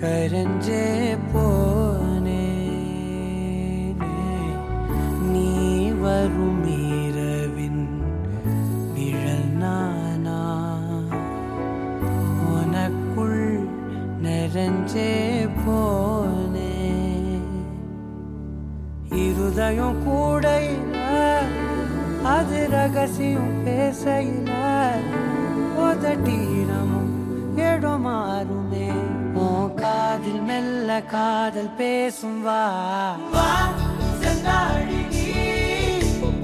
கரஞ்சே போனே நீ வரும் இரவின் நிழல் நானா உனக்குள் நிறைஞ்சே போனே இருதயம் கூடையில அது ரகசியம் பேசையில உதட்டீரமும் இடம் மாறுமே உன் காதில் மெல்ல காதல் பேசும் வா செந்தாழி நீ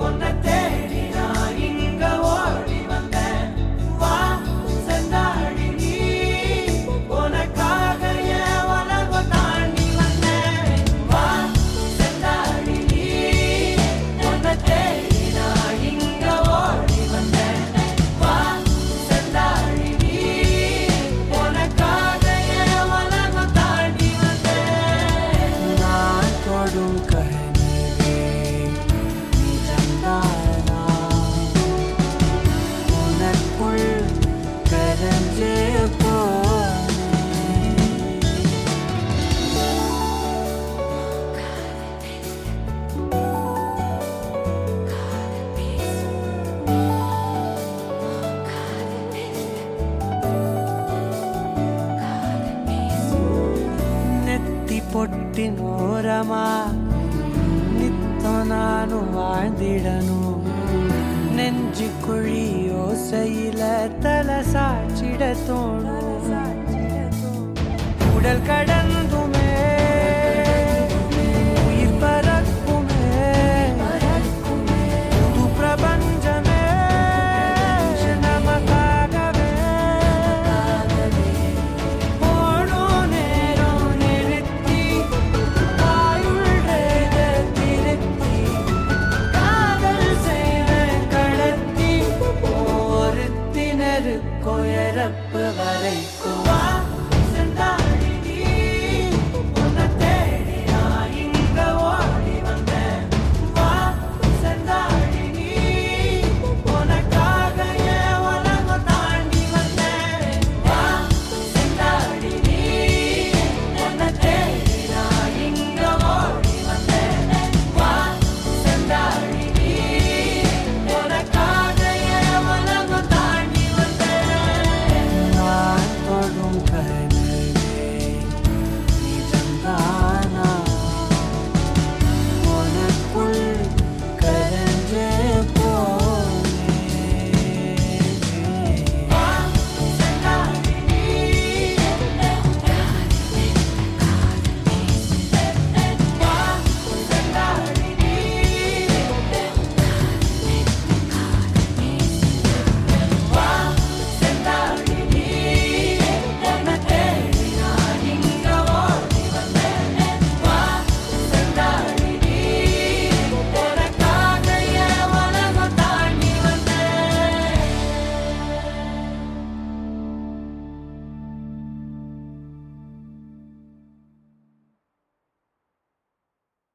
உன்னை தேடி நான் இங்க ஓடி வந்தேன் வா செந்தாழி நீ உனக்காக என் உலகம் தாண்டி வந்தேன் வா செந்தாழி நீ உன்னை தேடி நான் இங்க ஓடி வந்தேன் வா செந்தாழி நீ உனக்காக என் உலகம் தாண்டி வந்தேன் நான் தொடும் கனவே நிஜம்தானா உனக்குள் கரஞ்சே நெத்தி பொட்டின் ஓரமா நித்தம் நானும் வாழ்ந்திடணும் நெஞ்சு குழி யோசையில தலை சாச்சிட தோணும் உடல் கட